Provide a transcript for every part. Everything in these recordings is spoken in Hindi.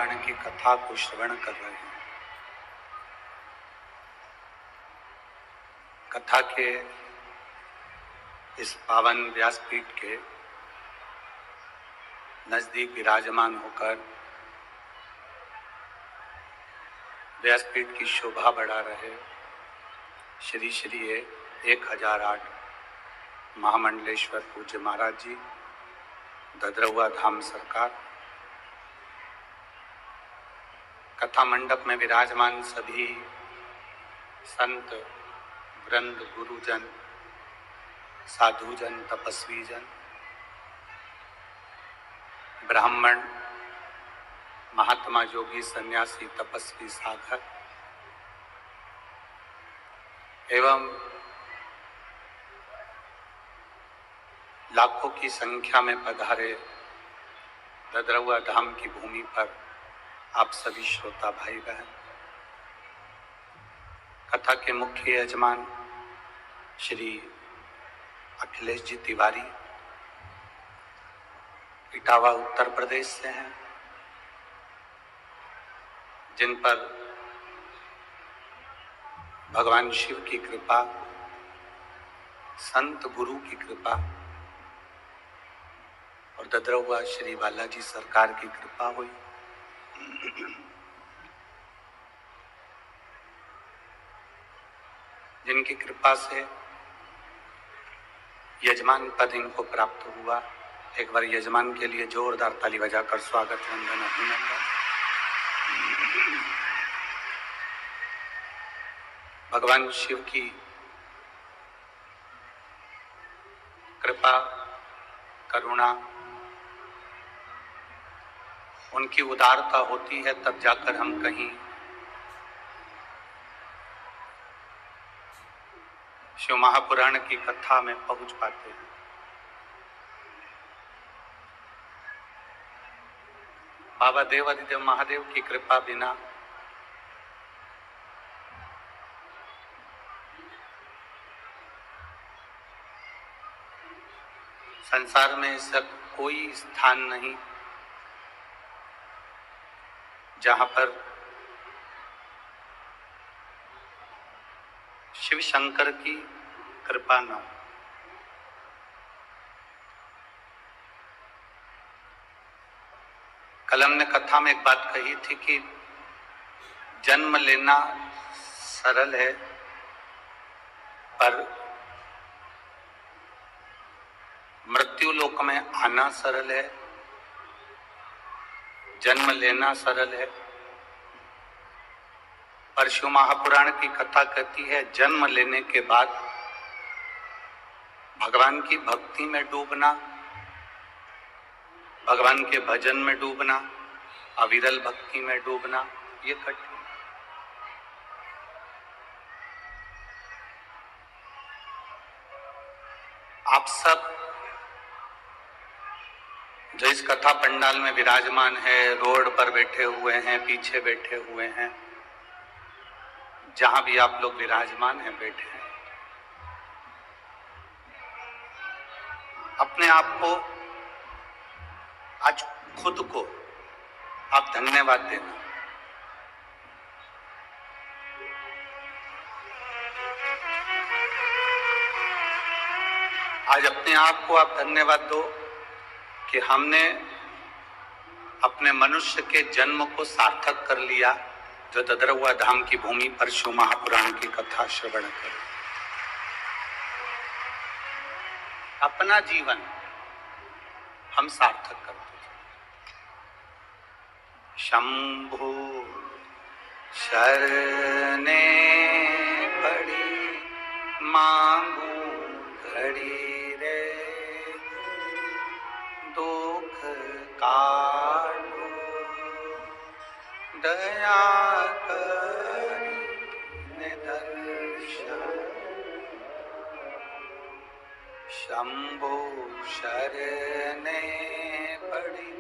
महापुराण की कथा को श्रवण कर रहे हैं। कथा के इस पावन व्यासपीठ के नजदीक विराजमान होकर व्यासपीठ की शोभा बढ़ा रहे श्री श्री 1008 महामंडलेश्वर पूज्य महाराज जी, ददरहुआ धाम सरकार, कथा मंडप में विराजमान सभी संत वृंद, गुरुजन, साधुजन, तपस्वी जन, ब्राह्मण, महात्मा, योगी, सन्यासी, तपस्वी, साधक एवं लाखों की संख्या में पधारे ददरहुआ धाम की भूमि पर आप सभी श्रोता भाई बहन, कथा के मुख्य यजमान श्री अखिलेश जी तिवारी इटावा उत्तर प्रदेश से हैं, जिन पर भगवान शिव की कृपा, संत गुरु की कृपा और ददरहुआ श्री बालाजी सरकार की कृपा हुई। जिनकी कृपा से यजमान पद इनको प्राप्त हुआ। एक बार यजमान के लिए जोरदार ताली बजाकर स्वागत, वंदन, अभिनंदन। भगवान शिव की कृपा, करुणा, उनकी उदारता होती है तब जाकर हम कहीं शिव महापुराण की कथा में पहुंच पाते हैं। बाबा देवाधिदेव महादेव की कृपा बिना संसार में ऐसा कोई स्थान नहीं जहां पर शिव शंकर की कृपा न हो। कल हमने कथा में एक बात कही थी कि जन्म लेना सरल है पर मृत्यु लोक में आना सरल है। जन्म लेना सरल है पर शिव महापुराण की कथा कहती है जन्म लेने के बाद भगवान की भक्ति में डूबना, भगवान के भजन में डूबना, अविरल भक्ति में डूबना, ये कठिन। आप सब जो इस कथा पंडाल में विराजमान है, रोड पर बैठे हुए हैं, पीछे बैठे हुए हैं, जहां भी आप लोग विराजमान हैं, बैठे हैं, अपने आप को, आज खुद को आप धन्यवाद देना। आज अपने आप को आप धन्यवाद दो कि हमने अपने मनुष्य के जन्म को सार्थक कर लिया, जो ददरहुआ धाम की भूमि पर शिव महापुराण की कथा श्रवण कर अपना जीवन हम सार्थक करते थे। शंभु शरणे पड़ी मांगू घड़ी रे, दुख काटो दया करी निदर्शन। शंभु शरणे पड़ी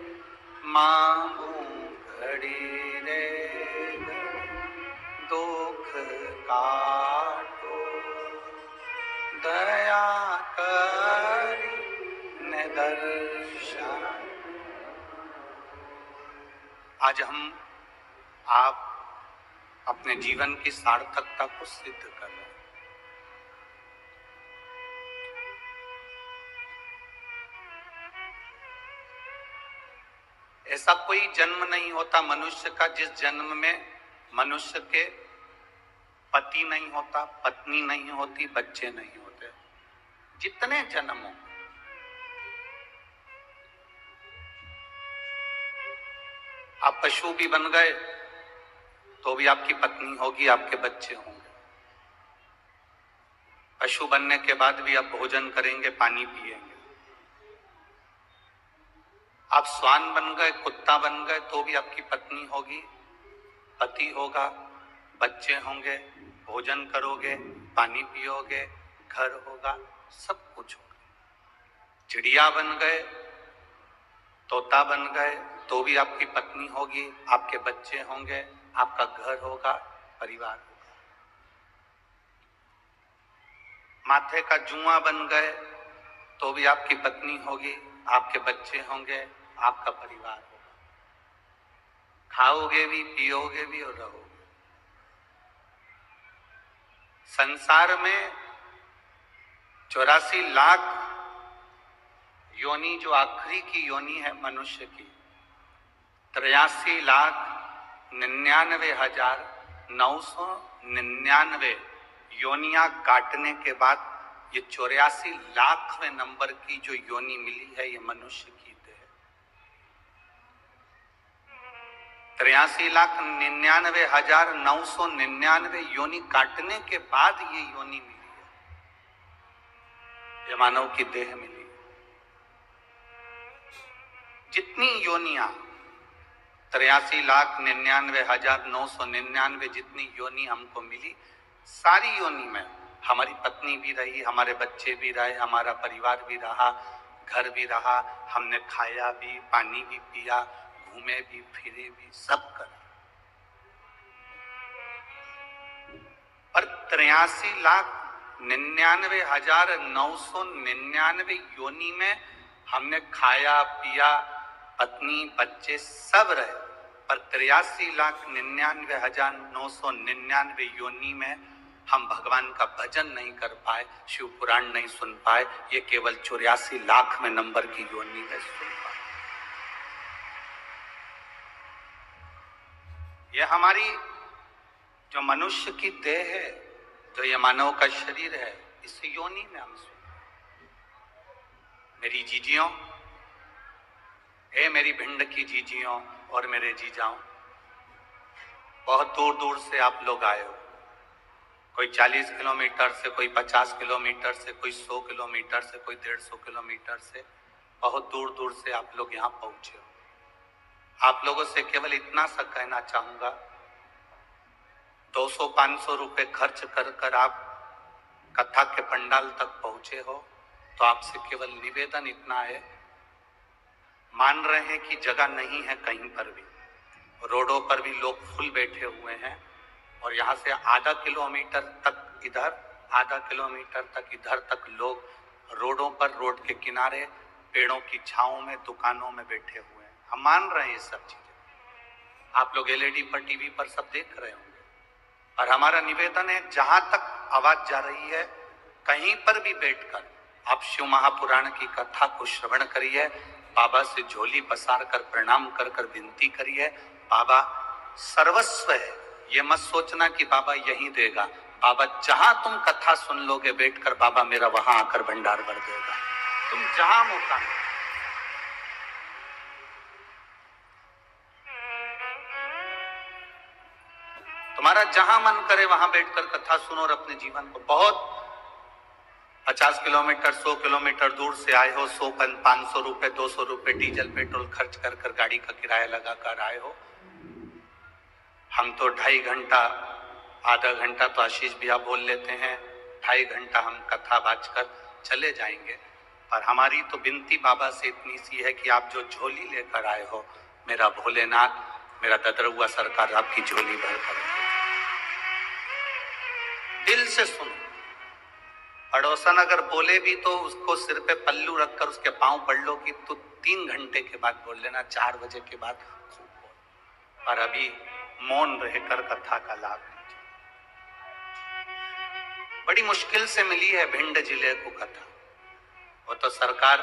मांगू घड़ी रे, दुख काटो दया करी निदर्शन। आज आज हम आप अपने जीवन की सार्थकता को सिद्ध कर रहे हैं। ऐसा कोई जन्म नहीं होता मनुष्य का जिस जन्म में मनुष्य के पति नहीं होता, पत्नी नहीं होती, बच्चे नहीं होते। जितने जन्म हो, आप पशु भी बन गए तो भी आपकी पत्नी होगी, आपके बच्चे होंगे। पशु बनने के बाद भी आप भोजन करेंगे, पानी पिएंगे। आप श्वान बन गए, कुत्ता बन गए तो भी आपकी पत्नी होगी, पति होगा, बच्चे होंगे, भोजन करोगे, पानी पियोगे, घर होगा, सब कुछ होगा। चिड़िया बन गए, तोता बन गए तो भी आपकी पत्नी होगी, आपके बच्चे होंगे, आपका घर होगा, परिवार होगा। माथे का जुआ बन गए तो भी आपकी पत्नी होगी, आपके बच्चे होंगे, आपका परिवार होगा। खाओगे भी, पियोगे भी और रहोगे। संसार में 84 लाख योनि जो आखिरी की योनि है मनुष्य की, 83,99,999 योनियां काटने के बाद ये 84 लाखवें नंबर की जो योनि मिली है, ये मनुष्य की देह है। 83,99,999 योनि काटने के बाद ये योनि मिली है, ये मानव की देह मिली है। जितनी योनियां 83,99,999 जितनी योनि हमको मिली, सारी योनि में हमारी पत्नी भी रही, हमारे बच्चे भी रहे, हमारा परिवार भी रहा, घर भी रहा, हमने खाया भी, पानी भी पिया, घूमे भी, फिरे भी, सब करा। पर 83,99,999 योनि में हमने खाया पिया, पत्नी बच्चे सब रहे, पर 83,99,999 योनि में हम भगवान का भजन नहीं कर पाए, शिव पुराण नहीं सुन पाए। ये केवल 84 लाख में नंबर की योनि में सुन पाए। ये हमारी जो मनुष्य की देह है, जो ये मानव का शरीर है, इस योनि में हम सुन। मेरी जीजियों, हे मेरी भिंड की जीजियों और मेरे जीजाओं, बहुत दूर दूर से आप लोग आए हो। कोई 40 किलोमीटर से, कोई 50 किलोमीटर से, कोई 100 किलोमीटर से, कोई 150 किलोमीटर से, बहुत दूर दूर से आप लोग यहाँ पहुंचे हो। आप लोगों से केवल इतना सा कहना चाहूंगा, 200-500 रुपए खर्च कर कर आप कथा के पंडाल तक पहुंचे हो, तो आपसे केवल निवेदन इतना है, मान रहे हैं कि जगह नहीं है कहीं पर भी, रोडों पर भी लोग फुल बैठे हुए हैं, और यहाँ से आधा किलोमीटर तक इधर, आधा किलोमीटर तक इधर तक लोग रोडों पर, रोड के किनारे, पेड़ों की छांव में, दुकानों में बैठे हुए हैं। हम मान रहे हैं ये सब चीजें, आप लोग एलईडी पर, टीवी पर सब देख रहे होंगे। और हमारा निवेदन है, जहां तक आवाज जा रही है, कहीं पर भी बैठकर आप शिव महापुराण की कथा को श्रवण करिए, बाबा से झोली पसार कर प्रणाम कर कर विनती करिए। बाबा सर्वस्व है, ये मत सोचना कि बाबा यहीं देगा। बाबा जहां तुम कथा सुन लोगे बैठकर, बाबा मेरा वहां आकर भंडार भर देगा। तुम जहां मौका मिले, तुम्हारा जहां मन करे वहां बैठकर कथा सुनो और अपने जीवन को, बहुत 50 किलोमीटर 100 किलोमीटर दूर से आए हो, 100-500 रुपए 200 रुपए डीजल पेट्रोल खर्च कर कर गाड़ी का किराया लगा कर आए हो। हम तो 2.5 घंटा, आधा घंटा तो आशीष भैया बोल लेते हैं, 2.5 घंटा हम कथा बाज कर चले जाएंगे। पर हमारी तो विनती बाबा से इतनी सी है कि आप जो झोली लेकर आए हो, मेरा भोलेनाथ, मेरा ददरुआ सरकार आपकी झोली भर कर दिल से सुनो। पड़ोसन अगर बोले भी तो उसको सिर पे पल्लू रखकर उसके पांव पढ़ लो कि तू 3 घंटे के बाद बोल लेना, 4 बजे के बाद खूब बोल। और अभी मौन रहकर कथा का लाभ लीजिए। बड़ी मुश्किल से मिली है भिंड जिले को कथा। वो तो सरकार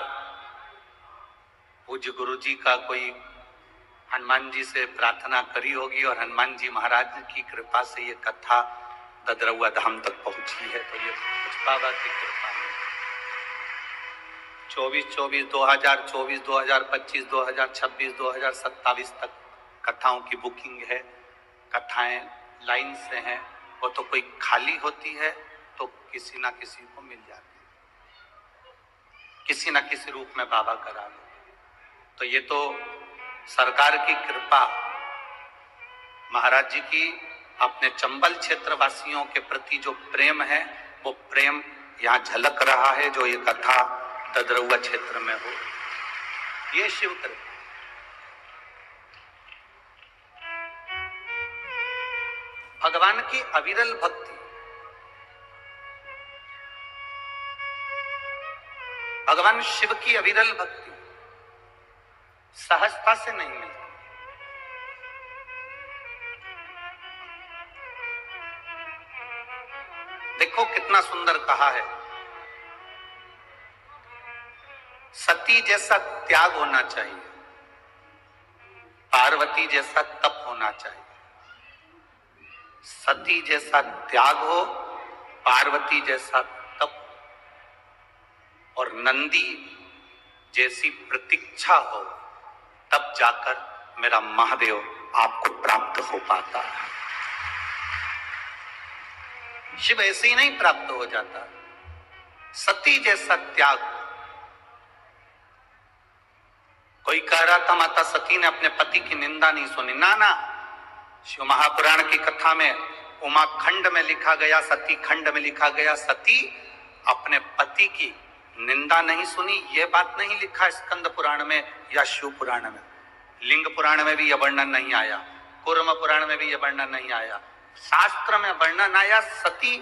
पूज्य गुरु जी का कोई हनुमान जी से प्रार्थना करी होगी और हनुमान जी महाराज की कृपा से ये कथा ददरौआ धाम तक पहुंची है। तो ये कुछ बाबा की कृपा है। 2024, 2024, 2025, 2026, 2027 तक कथाओं की बुकिंग है। कथाएं लाइन से हैं। वो तो कोई खाली होती है तो किसी ना किसी को मिल जाती है, किसी ना किसी रूप में बाबा करा लो। तो ये तो सरकार की कृपा, महाराज जी की अपने चंबल क्षेत्र वासियों के प्रति जो प्रेम है वो प्रेम यहाँ झलक रहा है। जो ये कथा ददरौआ क्षेत्र में हो, ये शिव कृपा। भगवान की अविरल भक्ति, भगवान शिव की अविरल भक्ति सहजता से नहीं मिलती। देखो कितना सुंदर कहा है, सती जैसा त्याग होना चाहिए, पार्वती जैसा तप होना चाहिए। सती जैसा त्याग हो, पार्वती जैसा तप, और नंदी जैसी प्रतीक्षा हो, तब जाकर मेरा महादेव आपको प्राप्त हो पाता है। शिव ऐसे ही नहीं प्राप्त हो जाता। सती जैसा त्याग। कोई कह रहा था माता सती ने अपने पति की निंदा नहीं सुनी। ना ना, शिव महापुराण की कथा में उमा खंड में लिखा गया, सती खंड में लिखा गया, सती अपने पति की निंदा नहीं सुनी। ये बात नहीं लिखा स्कंद पुराण में या शिव पुराण में। लिंग पुराण में भी यह वर्णन नहीं आया, कूर्म पुराण में भी यह वर्णन नहीं आया। शास्त्र में वर्णन आया सती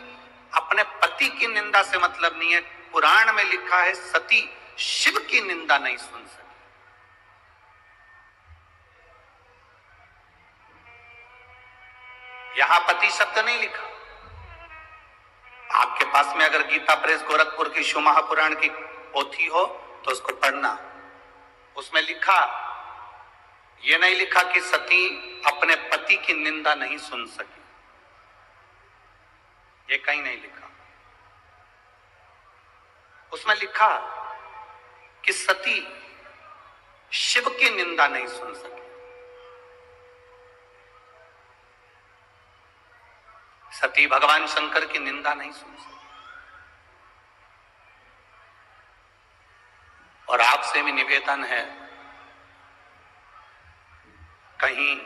अपने पति की निंदा से मतलब नहीं है। पुराण में लिखा है सती शिव की निंदा नहीं सुन सकी। यहां पति शब्द नहीं लिखा। आपके पास में अगर गीता प्रेस गोरखपुर की शिव महापुराण की पोथी हो तो उसको पढ़ना। उसमें लिखा, यह नहीं लिखा कि सती अपने पति की निंदा नहीं सुन सकी। ये कहीं नहीं लिखा। उसमें लिखा कि सती शिव की निंदा नहीं सुन सकी। सती भगवान शंकर की निंदा नहीं सुन सकी। और आपसे भी निवेदन है, कहीं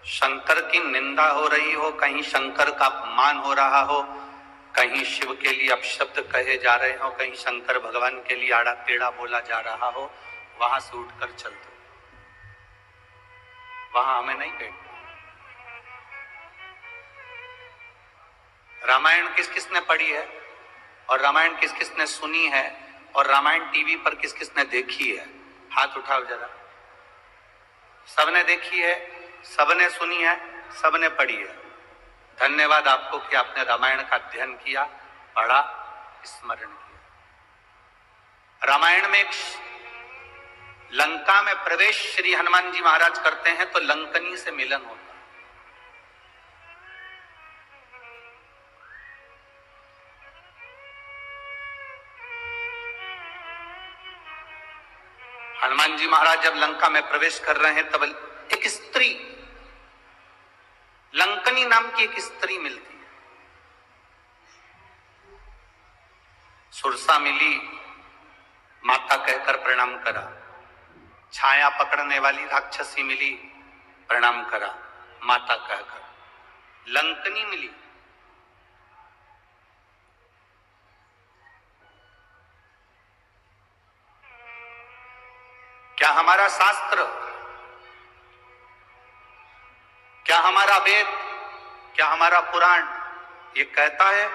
शंकर की निंदा हो रही हो, कहीं शंकर का अपमान हो रहा हो, कहीं शिव के लिए अपशब्द कहे जा रहे हो, कहीं शंकर भगवान के लिए आड़ा टेढ़ा बोला जा रहा हो, वहां से उठकर चल दो। वहां हमें नहीं बैठना। रामायण किस किसने पढ़ी है और रामायण किस किसने सुनी है और रामायण टीवी पर किस किसने देखी है? हाथ उठाओ जरा। सबने देखी है, सबने सुनी है, सबने पढ़ी है। धन्यवाद आपको कि आपने रामायण का अध्ययन किया, पढ़ा, स्मरण किया। रामायण में एक लंका में प्रवेश श्री हनुमान जी महाराज करते हैं तो लंकनी से मिलन होता है। हनुमान जी महाराज जब लंका में प्रवेश कर रहे हैं तब एक स्त्री, लंकनी नाम की एक स्त्री मिलती है। सुरसा मिली, माता कहकर प्रणाम करा। छाया पकड़ने वाली राक्षसी मिली, प्रणाम करा माता कहकर। लंकनी मिली, क्या हमारा शास्त्र, क्या हमारा वेद, क्या हमारा पुराण ये कहता है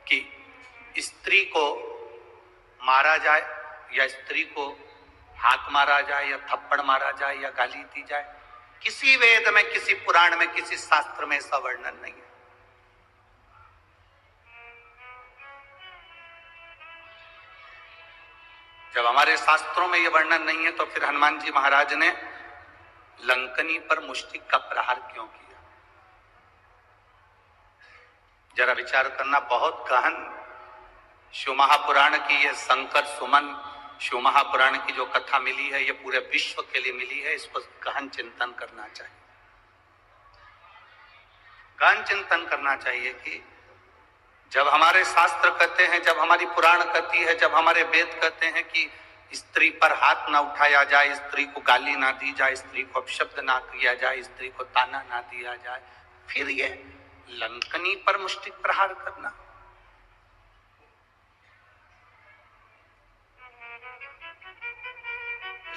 कि स्त्री को मारा जाए या स्त्री को हाथ मारा जाए या थप्पड़ मारा जाए या गाली दी जाए? किसी वेद में, किसी पुराण में, किसी शास्त्र में ऐसा वर्णन नहीं है। जब हमारे शास्त्रों में यह वर्णन नहीं है तो फिर हनुमान जी महाराज ने लंकनी पर मुष्टिक का प्रहार क्यों किया? जरा विचार करना। बहुत गहन शिव महापुराण की यह शंकर सुमन शिव महापुराण की जो कथा मिली है, ये पूरे विश्व के लिए मिली है। इस पर गहन चिंतन करना चाहिए। गहन चिंतन करना चाहिए कि जब हमारे शास्त्र कहते हैं, जब हमारी पुराण कहती है, जब हमारे वेद कहते हैं कि स्त्री पर हाथ ना उठाया जाए, स्त्री को गाली ना दी जाए, स्त्री को अपशब्द ना किया जाए, स्त्री को ताना ना दिया जाए, फिर ये लंकनी पर मुष्टिक प्रहार करना।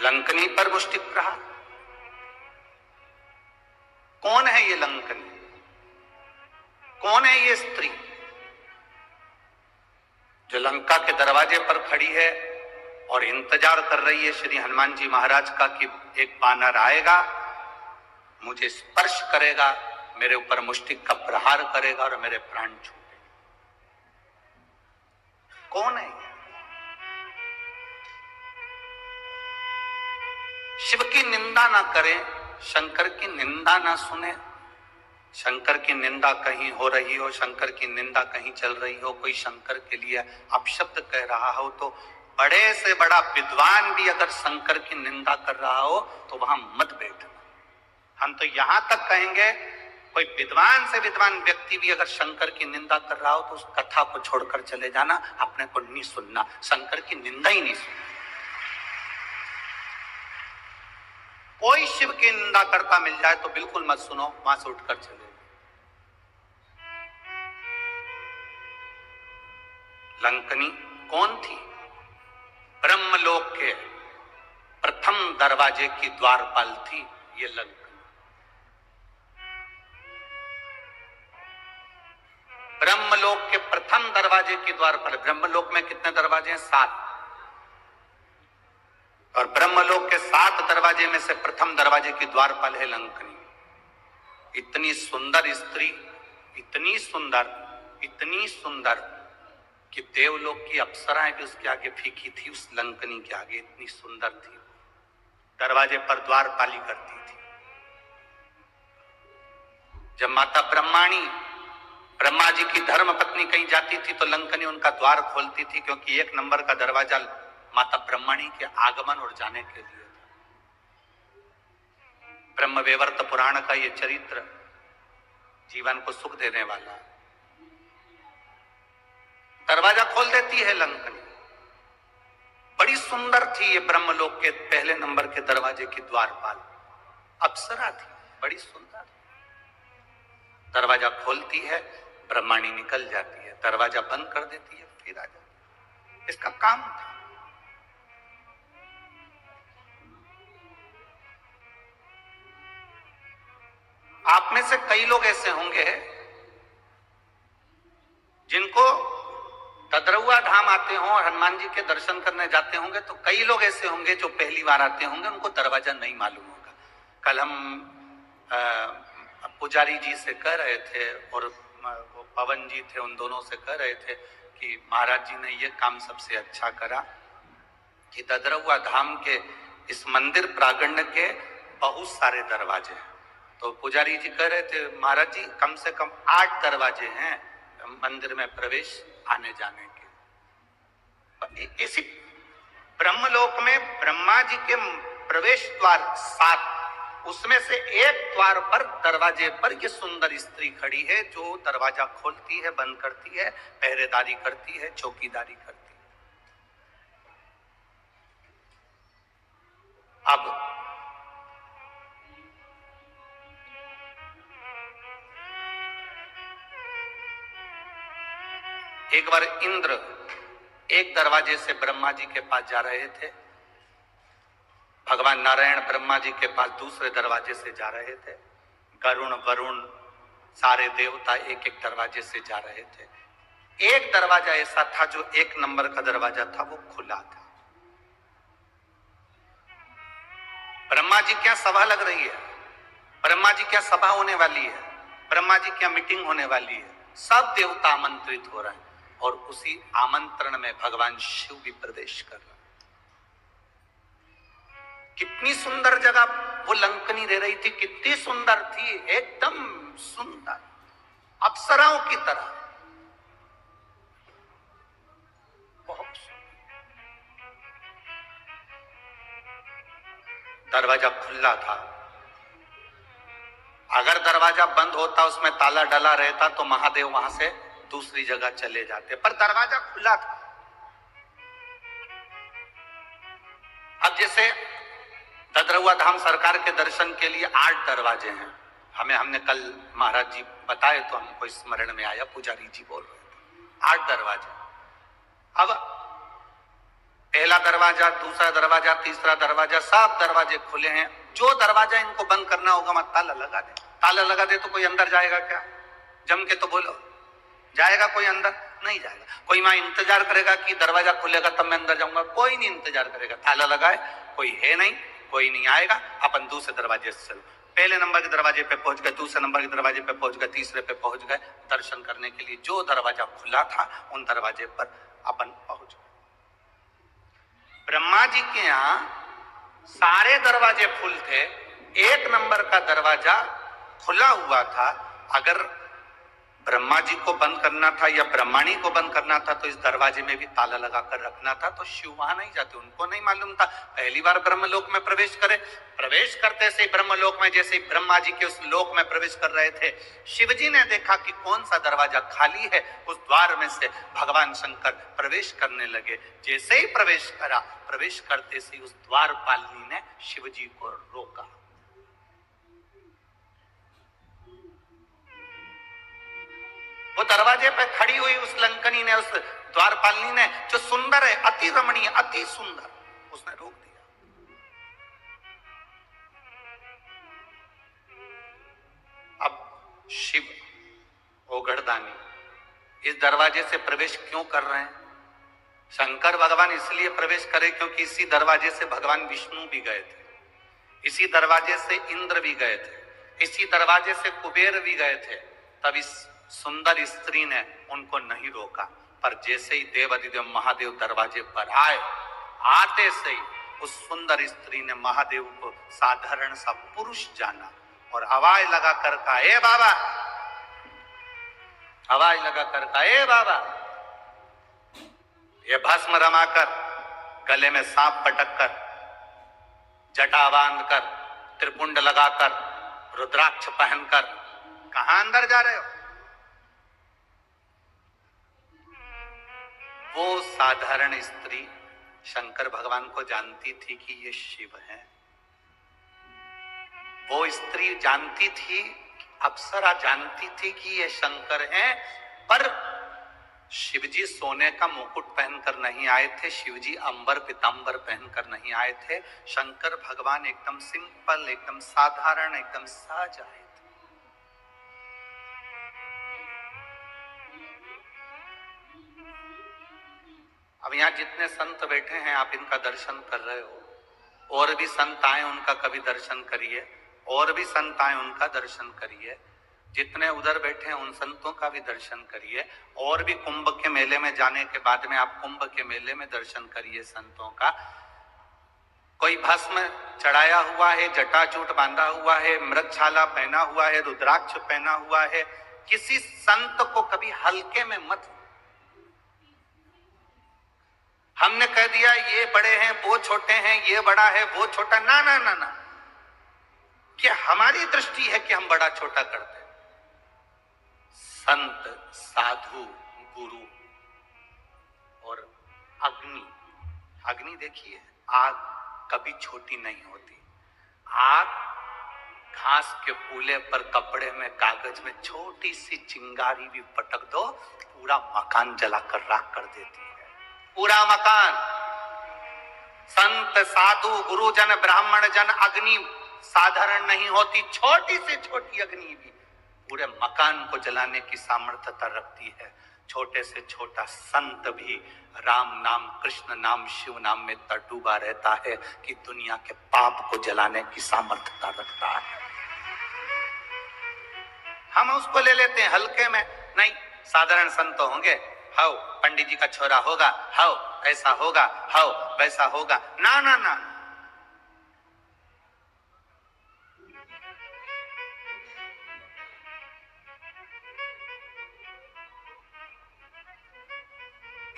लंकनी पर मुष्टिक प्रहार। कौन है ये लंकनी? कौन है ये स्त्री जो लंका के दरवाजे पर खड़ी है और इंतजार कर रही है श्री हनुमान जी महाराज का कि एक वानर आएगा, मुझे स्पर्श करेगा, मेरे ऊपर मुष्टिक का प्रहार करेगा और मेरे प्राण छूटेंगे? कौन है ये? शिव की निंदा ना करें, शंकर की निंदा ना सुने। शंकर की निंदा कहीं हो रही हो, शंकर की निंदा कहीं चल रही हो, कोई शंकर के लिए अपशब्द कह रहा हो, तो बड़े से बड़ा विद्वान भी अगर शंकर की निंदा कर रहा हो तो वहां मत बैठना। हम तो यहां तक कहेंगे, कोई विद्वान से विद्वान व्यक्ति भी अगर शंकर की निंदा कर रहा हो तो उस कथा को छोड़कर चले जाना, अपने को नहीं सुनना, शंकर की निंदा ही नहीं सुनना। कोई शिव की निंदा करता मिल जाए तो बिल्कुल मत सुनो, वहां से उठकर चले। लंकनी कौन थी? ब्रह्मलोक के प्रथम दरवाजे की द्वारपाल थी ये लंकनी। ब्रह्मलोक के प्रथम दरवाजे की द्वारपाल। ब्रह्मलोक में कितने दरवाजे हैं? 7। और ब्रह्मलोक के 7 दरवाजे में से प्रथम दरवाजे की द्वारपाल है लंकनी। इतनी सुंदर स्त्री, इतनी सुंदर, इतनी सुंदर कि देवलोक की अप्सराएं भी उसके आगे फीकी थी, उस लंकनी के आगे। इतनी सुंदर थी, दरवाजे पर द्वारपाली करती थी। जब माता ब्रह्माणी, ब्रह्मा जी की धर्म पत्नी कहीं जाती थी तो लंकनी उनका द्वार खोलती थी, क्योंकि 1 नंबर का दरवाजा माता ब्रह्मणी के आगमन और जाने के लिए था। ब्रह्मवैवर्त पुराण का ये चरित्र जीवन को सुख देने वाला। दरवाजा खोल देती है लंकनी। बड़ी सुंदर थी ये ब्रह्मलोक के पहले नंबर के दरवाजे की द्वारपाल, अप्सरा थी, बड़ी सुंदर। दरवाजा खोलती है, ब्रह्माणी निकल जाती है, दरवाजा बंद कर देती है, फिर आ जाती है। इसका काम था। आप में से कई लोग ऐसे होंगे जिनको ददरुआ धाम आते हो और हनुमान जी के दर्शन करने जाते होंगे, तो कई लोग ऐसे होंगे जो पहली बार आते होंगे, उनको दरवाजा नहीं मालूम होगा। कल हम पुजारी जी से कह रहे थे और वो पवन जी थे, उन दोनों से कह रहे थे कि महाराज जी ने ये काम सबसे अच्छा करा कि ददरुआ धाम के इस मंदिर प्रांगण के बहुत सारे दरवाजे हैं। तो पुजारी जी कह रहे थे महाराज जी कम से कम 8 दरवाजे हैं मंदिर में प्रवेश आने जाने के। इसी ब्रह्मलोक में ब्रह्मा जी के प्रवेश द्वार 7, उसमें से एक द्वार पर दरवाजे पर ये सुंदर स्त्री खड़ी है जो दरवाजा खोलती है, बंद करती है, पहरेदारी करती है, चौकीदारी करती है। अब एक बार इंद्र एक दरवाजे से ब्रह्मा जी के पास जा रहे थे, भगवान नारायण ब्रह्मा जी के पास दूसरे दरवाजे से जा रहे थे, गरुण वरुण सारे देवता एक एक दरवाजे से जा रहे थे। एक दरवाजा ऐसा था जो 1 नंबर का दरवाजा था, वो खुला था। ब्रह्मा जी क्या सभा लग रही है, ब्रह्मा जी क्या सभा होने वाली है, ब्रह्मा जी क्या मीटिंग होने वाली है, सब देवता आमंत्रित हो रहे हैं और उसी आमंत्रण में भगवान शिव भी प्रवेश कर रहे हैं। कितनी सुंदर जगह वो लंकनी रह रही थी, कितनी सुंदर थी, एकदम सुंदर, अप्सराओं की तरह, बहुत सुंदर। दरवाजा खुला था, अगर दरवाजा बंद होता, उसमें ताला डला रहता तो महादेव वहां से दूसरी जगह चले जाते, पर दरवाजा खुला था। अब जैसे ददरहुआ धाम सरकार के दर्शन के लिए 8 दरवाजे हैं, हमने कल महाराज जी बताए तो हमको स्मरण में आया, पुजारी जी बोल रहे थे 8 दरवाजे। अब पहला दरवाजा, दूसरा दरवाजा, तीसरा दरवाजा, सब दरवाजे खुले हैं। जो दरवाजा इनको बंद करना होगा मत ताला लगा दे। ताला लगा दे तो कोई अंदर जाएगा क्या? जम के तो बोलो, जाएगा कोई अंदर? नहीं जाएगा। कोई वहां इंतजार करेगा कि दरवाजा खुलेगा तब मैं अंदर जाऊंगा? कोई नहीं इंतजार करेगा। ताला लगाए, कोई है नहीं, कोई नहीं आएगा, अपन दूसरे दरवाजे से चलो। पहले नंबर के दरवाजे पे पहुंच गए, दूसरे नंबर के दरवाजे पे पहुंच गए, तीसरे पे पहुंच गए। दर्शन करने के लिए जो दरवाजा खुला था उन दरवाजे पर अपन पहुंच गए। ब्रह्मा जी के यहां सारे दरवाजे फुल थे, 1 नंबर का दरवाजा खुला हुआ था। अगर ब्रह्मा जी को बंद करना था या ब्रह्माणी को बंद करना था तो इस दरवाजे में भी ताला लगाकर रखना था, तो शिव वहां नहीं जाते, उनको नहीं मालूम था। पहली बार ब्रह्मलोक में प्रवेश करे, प्रवेश करते से ब्रह्मलोक में जैसे ब्रह्मा जी के उस लोक में प्रवेश कर रहे थे, शिव जी ने देखा कि कौन सा दरवाजा खाली है, उस द्वार में से भगवान शंकर प्रवेश करने लगे। जैसे ही प्रवेश करा, प्रवेश करते से उस द्वारपालिनी ने शिव जी को रोका। वो दरवाजे पे खड़ी हुई उस लंकनी ने, उस द्वारपालिनी ने, जो सुंदर है, अति रमणीय, अति सुंदर, उसने रोक दिया। अब शिव ओगढ़दानी इस दरवाजे से प्रवेश क्यों कर रहे हैं? शंकर भगवान इसलिए प्रवेश करे क्योंकि इसी दरवाजे से भगवान विष्णु भी गए थे, इसी दरवाजे से इंद्र भी गए थे, इसी दरवाजे से कुबेर भी गए थे। तब इस सुंदर स्त्री ने उनको नहीं रोका, पर जैसे ही देवाधिदेव महादेव दरवाजे पर आए, आते से ही उस सुंदर स्त्री ने महादेव को साधारण सा पुरुष जाना और आवाज लगा कर कहा, ए बाबा, आवाज लगा कर कहा, ए बाबा। ये भस्म रमाकर, गले में सांप पटक कर, जटा बांधकर, त्रिपुंड लगाकर, रुद्राक्ष पहनकर कहां अंदर जा रहे हो? वो साधारण स्त्री शंकर भगवान को जानती थी कि ये शिव है। वो स्त्री जानती थी, अप्सरा जानती थी कि ये शंकर हैं, पर शिवजी सोने का मुकुट पहनकर नहीं आए थे, शिवजी अंबर पीतांबर पहनकर नहीं आए थे। शंकर भगवान एकदम सिंपल, एकदम साधारण, एकदम सहज आए थे। अब यहाँ जितने संत बैठे हैं, आप इनका दर्शन कर रहे हो, और भी संत आए उनका कभी दर्शन करिए, और भी संत आए उनका दर्शन करिए। जितने उधर बैठे हैं उन संतों का भी दर्शन करिए, और भी कुंभ के मेले में जाने के बाद में आप कुंभ के मेले में दर्शन करिए संतों का। कोई भस्म चढ़ाया हुआ है, जटाजूट बांधा हुआ है, मृगछाला पहना हुआ है, रुद्राक्ष पहना हुआ है, किसी संत को कभी हल्के में मत। हमने कह दिया ये बड़े हैं, वो छोटे हैं, ये बड़ा है, वो छोटा, ना ना ना ना, कि हमारी दृष्टि है कि हम बड़ा छोटा करते। संत, साधु, गुरु और अग्नि, अग्नि देखिए, आग कभी छोटी नहीं होती। आग घास के फूले पर, कपड़े में, कागज में छोटी सी चिंगारी भी पटक दो, पूरा मकान जलाकर राख कर देती है, पूरा मकान। संत, साधु, गुरुजन, ब्राह्मण जन, अग्नि साधारण नहीं होती, छोटी से छोटी अग्नि भी पूरे मकान को जलाने की सामर्थ्यता रखती है। छोटे से छोटा संत भी राम नाम, कृष्ण नाम, शिव नाम में डूबा रहता है कि दुनिया के पाप को जलाने की सामर्थ्यता रखता है। हम उसको ले लेते हैं हल्के में। नहीं, साधारण संत तो होंगे, हाउ पंडित जी का छोरा होगा, हाउ ऐसा होगा, हाउ वैसा होगा। ना ना ना,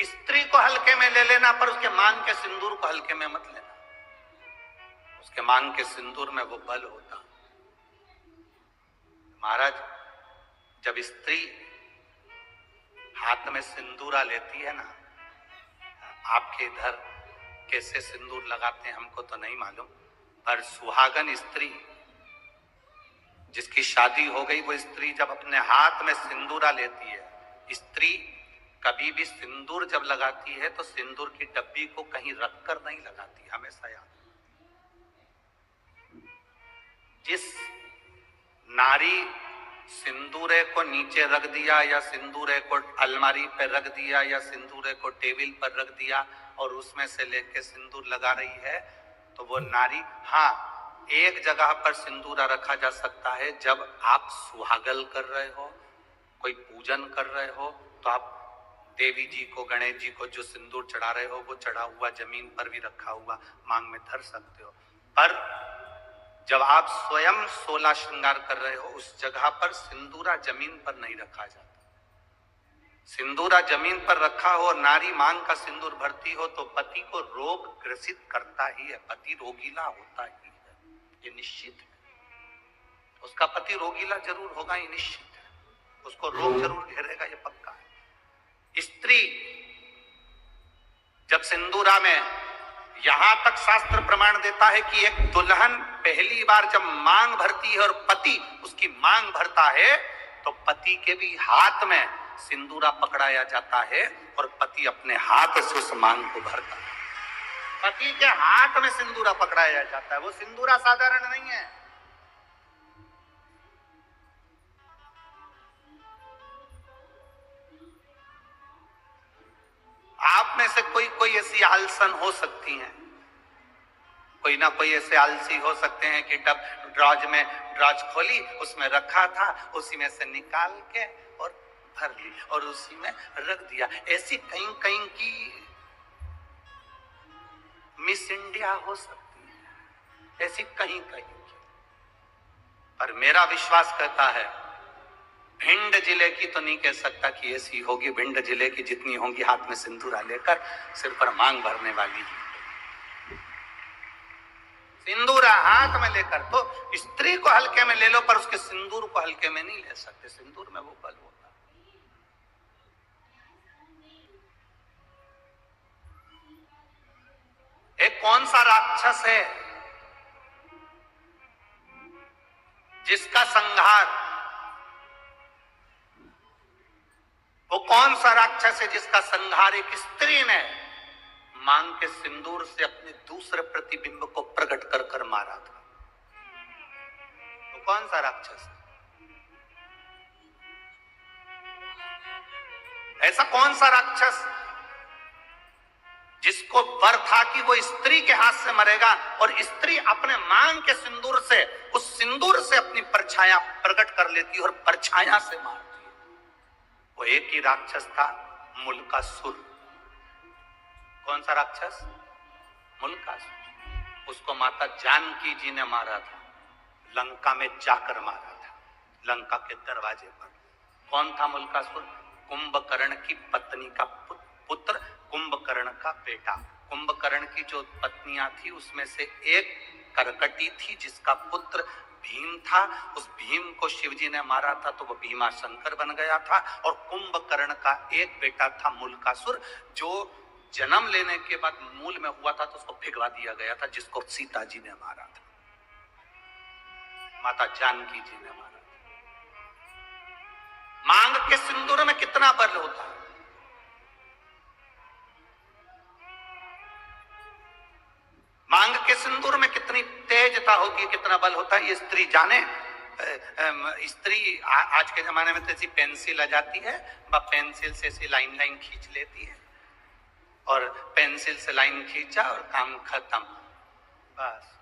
स्त्री को हल्के में ले लेना, पर उसके मांग के सिंदूर को हल्के में मत लेना। उसके मांग के सिंदूर में वो बल होता। महाराज, जब स्त्री हाथ में सिंदूरा लेती है ना, आपके इधर कैसे सिंदूर लगाते हैं हमको तो नहीं मालूम, पर सुहागन स्त्री जिसकी शादी हो गई, वो स्त्री जब अपने हाथ में सिंदूरा लेती है, स्त्री कभी भी सिंदूर जब लगाती है तो सिंदूर की डब्बी को कहीं रखकर नहीं लगाती, हमेशा याद। जिस नारी सिंदूरे को नीचे रख दिया या सिंदूरे को अलमारी पर रख दिया या सिंदूरे को टेबल पर रख दिया और उसमें से लेके सिंदूर लगा रही है, तो वो नारी, हाँ, एक जगह पर सिंदूरा रखा जा सकता है, जब आप सुहागल कर रहे हो, कोई पूजन कर रहे हो, तो आप देवी जी को, गणेश जी को जो सिंदूर चढ़ा रहे हो, वो चढ़ा हुआ जमीन पर भी रखा हुआ मांग में धर सकते हो। पर जब आप स्वयं 16 श्रृंगार कर रहे हो, उस जगह पर सिंदूरा जमीन पर नहीं रखा जाता। सिंदूरा जमीन पर रखा हो, नारी मांग का सिंदूर भरती हो, तो पति को रोग ग्रसित करता ही है, पति रोगीला होता ही है, ये निश्चित है। उसका पति रोगीला जरूर होगा, ये निश्चित है। उसको रोग जरूर घेरेगा, ये पक्का है। स्त्री जब सिंदूरा में, यहां तक शास्त्र प्रमाण देता है कि एक दुल्हन पहली बार जब मांग भरती है और पति उसकी मांग भरता है, तो पति के भी हाथ में सिंदूरा पकड़ाया जाता है और पति अपने हाथ से उस मांग को भरता है। पति के हाथ में सिंदूरा पकड़ाया जाता है। वो सिंदूरा साधारण नहीं है। आप में से कोई कोई ऐसी आलसन हो सकती हैं, कोई ना कोई ऐसे आलसी हो सकते हैं कि तब ड्रॉज खोली, उसमें रखा था, उसी में से निकाल के और भर ली और उसी में रख दिया। ऐसी कहीं कहीं की मिस इंडिया हो सकती है, ऐसी कहीं कहीं की। पर मेरा विश्वास कहता है, भिंड जिले की तो नहीं कह सकता कि ऐसी होगी। भिंड जिले की जितनी होंगी हाथ में सिंदूरा लेकर सिर पर मांग भरने वाली, सिंदूरा हाथ में लेकर। तो स्त्री को हल्के में ले लो, पर उसके सिंदूर को हल्के में नहीं ले सकते। सिंदूर में वो बल होता है। एक कौन सा राक्षस है जिसका संहार, वो कौन सा राक्षस है जिसका संहार एक स्त्री ने मांग के सिंदूर से अपने दूसरे प्रतिबिंब को प्रकट कर कर मारा था? वो कौन सा राक्षस है? ऐसा कौन सा राक्षस जिसको वर था कि वो स्त्री के हाथ से मरेगा और स्त्री अपने मांग के सिंदूर से, उस सिंदूर से अपनी परछाया प्रकट कर लेती और परछाया से मारती? वो एक ही राक्षस था, मुल्कासुर। कौन सा राक्षस? मुल्कासुर। उसको माता जानकी जी ने मारा था, लंका में जाकर मारा था, लंका के दरवाजे पर। कौन था मुल्कासुर? कुंभकर्ण की पत्नी का पुत्र, कुंभकर्ण का बेटा। कुंभकर्ण की जो पत्नियां थी उसमें से एक करकटी थी जिसका पुत्र भीम था। उस भीम को शिवजी ने मारा था तो वो भीमा शंकर बन गया था। और कुंभकर्ण का एक बेटा था मुल्कासुर, जो जन्म लेने के बाद मूल में हुआ था तो उसको भिगवा दिया गया था, जिसको सीता जी ने मारा था, माता जानकी जी ने मारा था। मांग के सिंदूर में कितना बल होता है। मांग के सिंदूर में कितनी तेजता होगी, कितना बल होता है, ये स्त्री जाने। स्त्री आज के जमाने में तो ऐसी पेंसिल आ जाती है, वह पेंसिल से ऐसी लाइन लाइन खींच लेती है और पेंसिल से लाइन खींचा और काम खत्म, बस।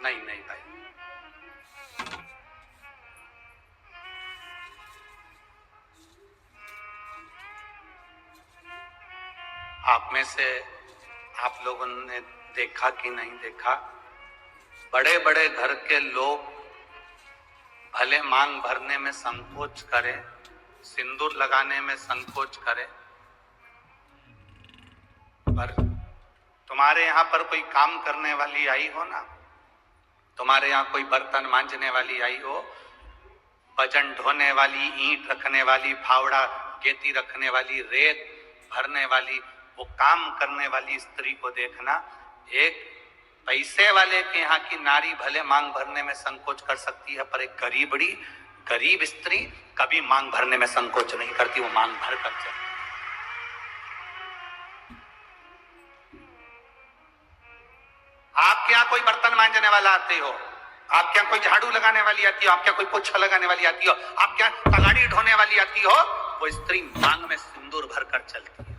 नहीं नहीं भाई, आप में से आप लोगों ने देखा कि नहीं देखा, बड़े बड़े घर के लोग भले मांग भरने में संकोच करें, सिंदूर लगाने में संकोच करें, पर तुम्हारे यहाँ पर कोई काम करने वाली आई हो ना, तुम्हारे यहाँ कोई बर्तन मांजने वाली आई हो, वजन ढोने वाली, ईंट रखने वाली, फावड़ा गेती रखने वाली, रेत भरने वाली, वो काम करने वाली स्त्री को देखना। एक पैसे वाले के यहाँ की नारी भले मांग भरने में संकोच कर सकती है, पर एक गरीब स्त्री कभी मांग भरने में संकोच नहीं करती, वो मांग भर कर चलती। आपके यहाँ कोई बर्तन मांजने वाला आते हो, आपके यहाँ कोई झाड़ू लगाने वाली आती हो, आपके यहाँ कोई पोछा लगाने वाली आती हो, आपके यहाँ तगाड़ी ढोने वाली आती हो, वो स्त्री मांग में सिंदूर भर कर चलती है।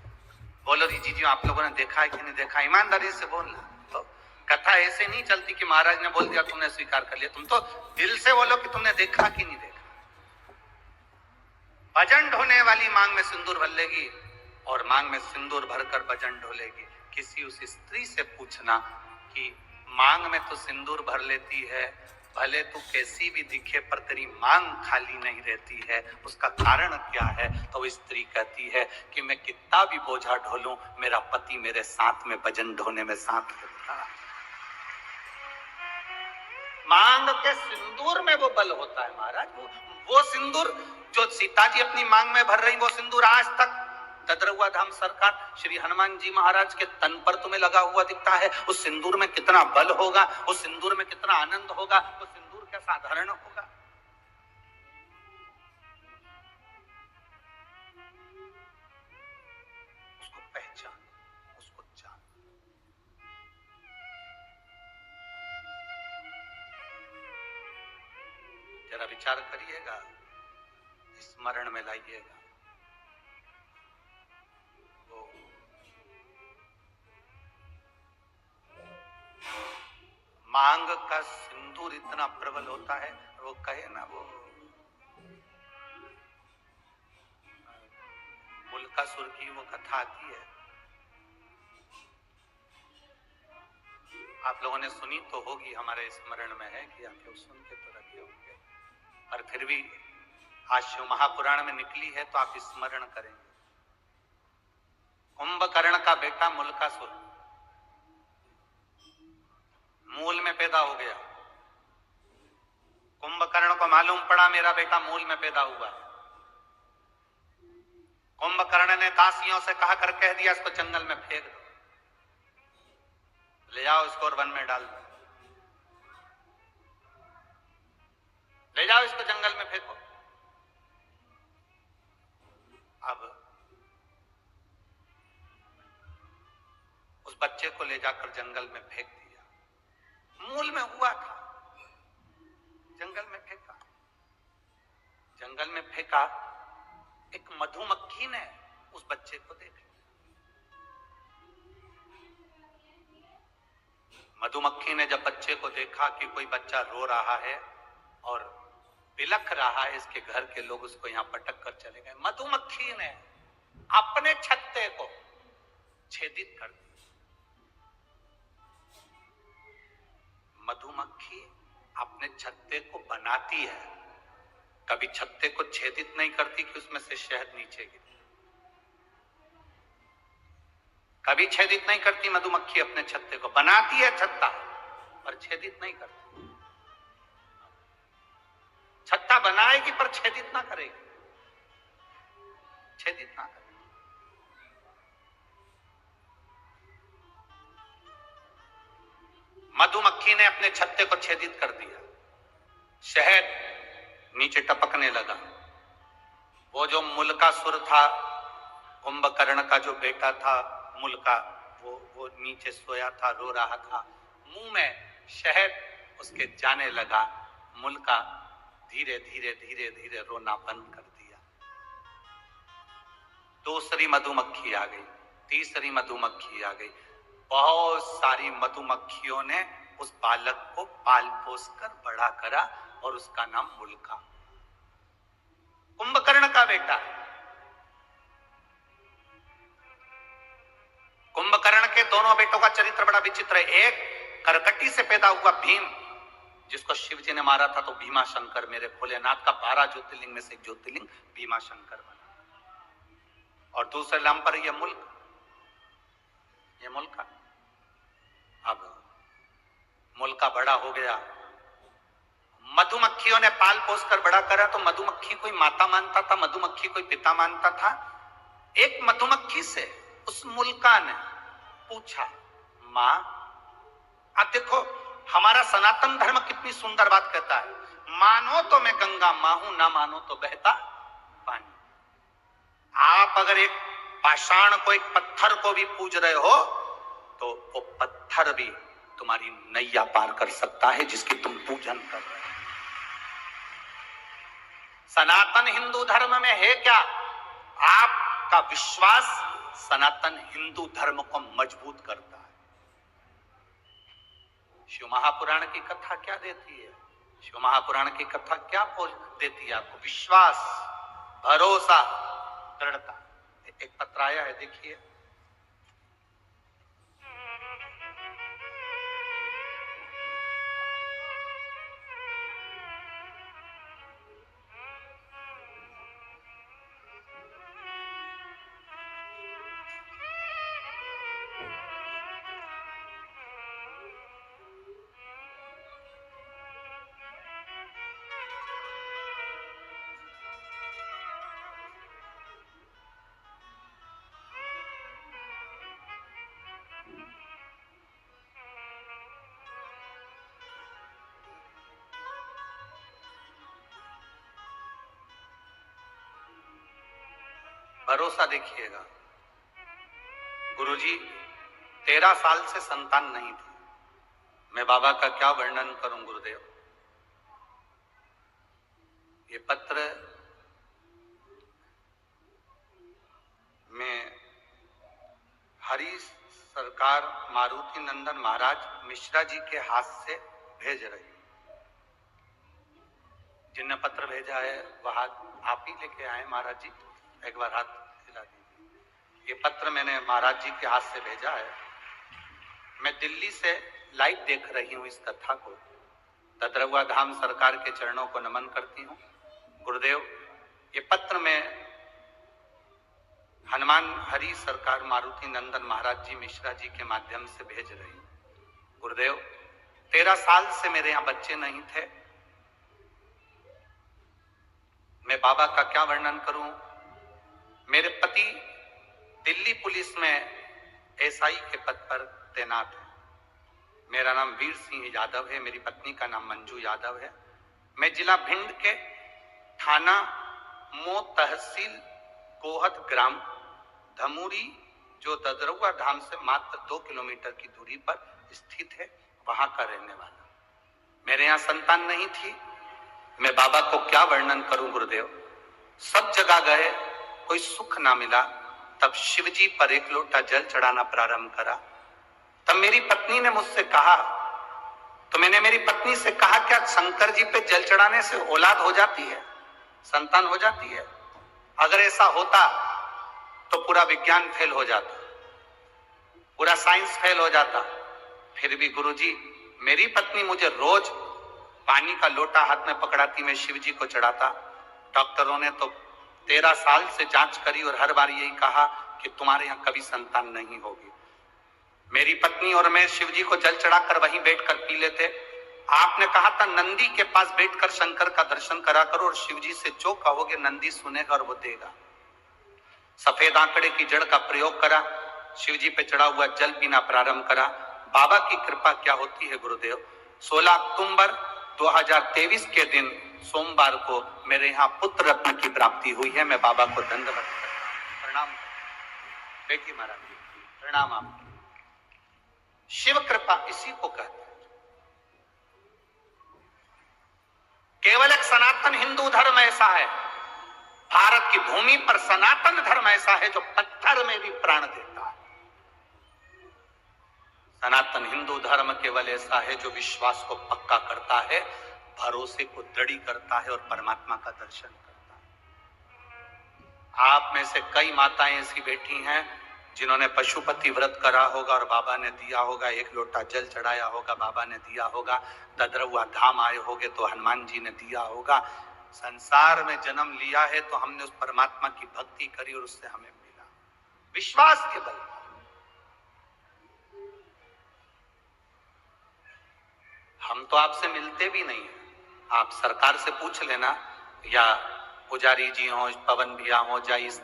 बोलो जी आप लोगों ने देखा है कि नहीं देखा? ईमानदारी से बोलना। तो कथा ऐसे नहीं चलती कि महाराज ने बोल दिया तुमने स्वीकार कर लिया, तुम तो दिल से बोलो कि तुमने देखा कि नहीं देखा। वजन ढोने वाली मांग में सिंदूर भर लेगी और मांग में सिंदूर भरकर वजन ढोलेगी। किसी उस स्त्री से पूछना कि मांग में तो सिंदूर भर लेती है, भले तू कैसी भी दिखे पर तेरी मांग खाली नहीं रहती है, उसका कारण क्या है? तो वो स्त्री कहती है कि मैं कितना भी बोझा ढोलूं, मेरा पति मेरे साथ में वजन ढोने में साथ रहता। मांग के सिंदूर में वो बल होता है महाराज। वो सिंदूर जो सीता जी अपनी मांग में भर रही, वो सिंदूर आज तक ददरुआ धाम सरकार श्री हनुमान जी महाराज के तन पर तुम्हें लगा हुआ दिखता है। उस सिंदूर में कितना बल होगा, उस सिंदूर में कितना आनंद होगा, वो सिंदूर क्या साधारण होगा? उसको पहचान, उसको जान। जरा विचार करिएगा, स्मरण में लाइएगा। मांग का सिंदूर इतना प्रबल होता है, वो कहे ना, वो मुल्कासुर की वो कथा आती है, आप लोगों ने सुनी तो होगी, हमारे स्मरण में है कि आप लोग सुन के तो रखे होंगे, पर फिर भी आज शिव महापुराण में निकली है तो आप स्मरण करेंगे। कुंभकर्ण का बेटा मुल्कासुर मूल में पैदा हो गया। कुंभकर्ण को मालूम पड़ा मेरा बेटा मूल में पैदा हुआ। कुंभकर्ण ने दासियों से कहा कर कह दिया इसको जंगल में फेंक दो, ले जाओ इसको और वन में डाल दो, ले जाओ इसको जंगल में फेंको। अब उस बच्चे को ले जाकर जंगल में फेंक दिया। मूल में हुआ था, जंगल में फेंका। जंगल में फेंका, एक मधुमक्खी ने उस बच्चे को देख लिया। मधुमक्खी ने जब बच्चे को देखा कि कोई बच्चा रो रहा है और बिलख रहा है, इसके घर के लोग उसको यहां पटक कर चले गए। मधुमक्खी ने अपने छत्ते को छेदित कर दिया। मधुमक्खी अपने छत्ते को बनाती है, कभी छत्ते को छेदित नहीं करती कि उसमें से शहद नीचे गिरे। कभी छेदित नहीं करती मधुमक्खी अपने छत्ते को, बनाती है छत्ता पर छेदित नहीं करती। छत्ता बनाएगी पर छेदित ना करेगी, छेदित ना करेगी। मधुमक्खी ने अपने छत्ते को छेदित कर दिया, शहद नीचे टपकने लगा। वो जो मुल्कासुर था, कुंभकर्ण का जो बेटा था मुल्का, वो नीचे सोया था, रो रहा था, मुंह में शहद उसके जाने लगा। मुल्का धीरे धीरे धीरे धीरे रोना बंद कर दिया। दूसरी मधुमक्खी आ गई, तीसरी मधुमक्खी आ गई। बहुत सारी मधुमक्खियों ने उस बालक को पाल पोस कर बड़ा करा और उसका नाम मुल्का, कुंभकर्ण का बेटा है। कुंभकर्ण के दोनों बेटों का चरित्र बड़ा विचित्र है। एक करकटी से पैदा हुआ भीम, जिसको शिव जी ने मारा था तो भीमा शंकर, मेरे भोलेनाथ का 12 ज्योतिर्लिंग में से एक ज्योतिर्लिंग भीमा शंकर बना। और दूसरे नाम पर यह मुल्क, ये मुल्का। अब मुल्का बड़ा हो गया, मधुमक्खियों ने पाल पोस कर बड़ा करा, तो मधुमक्खी कोई माता मानता था, मधुमक्खी कोई पिता मानता था। एक मधुमक्खी से उस मुल्का ने पूछा, मां, अब देखो हमारा सनातन धर्म कितनी सुंदर बात कहता है, मानो तो मैं गंगा मां हूं, ना मानो तो बहता पानी। आप अगर एक पाषाण को, एक पत्थर को भी पूज रहे हो तो वो पत्थर भी तुम्हारी नैया पार कर सकता है जिसकी तुम पूजन कर रहे हो। सनातन हिंदू धर्म में है क्या? आपका विश्वास सनातन हिंदू धर्म को मजबूत करता है। शिव महापुराण की कथा क्या देती है? शिव महापुराण की कथा क्या देती है आपको? विश्वास, भरोसा, दृढ़ता। एक पत्र आया है, देखिए। भरोसा देखिएगा। गुरुजी 13 साल से संतान नहीं थी। मैं बाबा का क्या वर्णन करूं गुरुदेव। ये पत्र में हरि सरकार मारुति नंदन महाराज मिश्रा जी के हाथ से भेज रही। जिनने पत्र भेजा है वह आप ही लेके आए महाराज जी, एक बार हाथ हिला दीजिए। ये पत्र मैंने महाराज जी के हाथ से भेजा है। मैं दिल्ली से लाइव देख रही हूँ इस कथा को। ददरवा धाम सरकार के चरणों को नमन करती हूँ। गुरुदेव, ये पत्र में हनुमान हरि सरकार मारुति नंदन महाराज जी मिश्रा जी के माध्यम से भेज रही हूँ। गुरुदेव, 13 साल से मेरे यहाँ बच्चे नहीं थे। मैं बाबा का क्या वर्णन करूं। मेरे पति दिल्ली पुलिस में एसआई के पद पर तैनात है। मेरा नाम वीर सिंह यादव है, मेरी पत्नी का नाम मंजू यादव है। मैं जिला भिंड के थाना मो तहसील गोहद ग्राम धमूरी, जो ददरवा धाम से मात्र 2 किलोमीटर की दूरी पर स्थित है, वहां का रहने वाला। मेरे यहाँ संतान नहीं थी। मैं बाबा को क्या वर्णन करूं गुरुदेव। सब जगह गए, कोई सुख ना मिला। तब शिव जी पर एक लोटा जल चढ़ाना प्रारंभ करा। तब मेरी पत्नी ने मुझसे कहा, तो मैंने मेरी पत्नी से कहा, क्या शंकर जी पे जल चढ़ाने से औलाद हो जाती है, संतान हो जाती है? अगर ऐसा होता तो पूरा विज्ञान फेल हो जाता, पूरा साइंस फेल हो जाता। फिर भी गुरुजी, मेरी पत्नी मुझे रोज पानी का लोटा हाथ में पकड़ाती, मैं शिव जी को चढ़ाता। डॉक्टरों ने तो 13 साल से जांच करी और हर बार यही कहा कि तुम्हारे यहाँ कभी संतान नहीं होगी। मेरी पत्नी और मैं शिव जी को जल चढ़ाकर वहीं बैठकर पी लेते। आपने कहा था नंदी के पास बैठकर शंकर का दर्शन करा करो और शिव जी से जो कहोगे नंदी सुनेगा और वो देगा। सफेद आंकड़े की जड़ का प्रयोग करा, शिव जी पे चढ़ा हुआ जल पीना प्रारंभ करा। बाबा की कृपा क्या होती है गुरुदेव। 16 अक्टूबर 2023 के दिन सोमवार को मेरे यहाँ पुत्र रत्न की प्राप्ति हुई है। मैं बाबा को दंडवत करता हूं, प्रणाम। बेटी महाराज प्रणाम। आपको शिव कृपा इसी को कहते हैं। केवल एक सनातन हिंदू धर्म ऐसा है, भारत की भूमि पर सनातन धर्म ऐसा है जो पत्थर में भी प्राण देता है। सनातन हिंदू धर्म केवल ऐसा है जो विश्वास को पक्का करता है, भरोसे को दृढ़ करता है और परमात्मा का दर्शन करता है। आप में से कई माताएं ऐसी बैठी हैं जिन्होंने पशुपति व्रत करा होगा और बाबा ने दिया होगा, एक लोटा जल चढ़ाया होगा, बाबा ने दिया होगा, ददरुआ धाम आए होगे तो हनुमान जी ने दिया होगा। संसार में जन्म लिया है तो हमने उस परमात्मा की भक्ति करी और उससे हमें मिला विश्वास के बल पर। हम तो आपसे मिलते भी नहीं हैं, आप सरकार से पूछ लेना, या पुजारी जी हो, पवन भैया हो, या इस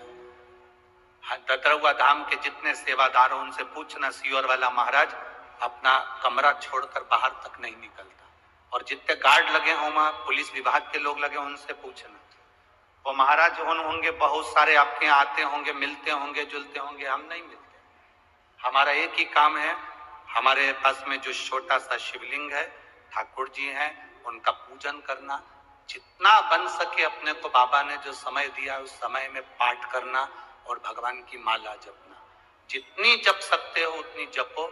ददरुआ धाम के जितने सेवादार हो उनसे पूछना, सीओर वाला महाराज अपना कमरा छोड़कर बाहर तक नहीं निकलता, और जितने गार्ड लगे हों वहां पुलिस विभाग के लोग लगे उनसे पूछना। वो महाराज होंगे बहुत सारे आपके यहाँ आते होंगे, मिलते होंगे, जुलते होंगे, हम नहीं मिलते। हमारा एक ही काम है, हमारे पास में जो छोटा सा शिवलिंग है, ठाकुर जी हैं, उनका पूजन करना, जितना बन सके अपने को बाबा ने जो समय दिया उस समय में पाठ करना और भगवान की माला जपना। जितनी जप सकते हो उतनी जपो।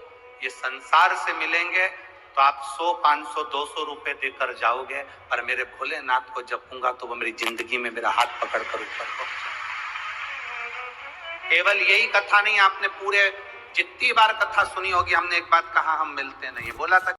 ये संसार से मिलेंगे तो आप 100, 500, 200 रुपए देकर जाओगे, पर मेरे भोलेनाथ को जपूंगा तो वो मेरी जिंदगी में मेरा हाथ पकड़कर ऊपर पहुंचे। केवल यही कथा नहीं, आपने पूरे जितनी बार कथा सुनी होगी, हमने एक बात कहा, हम मिलते नहीं, बोला था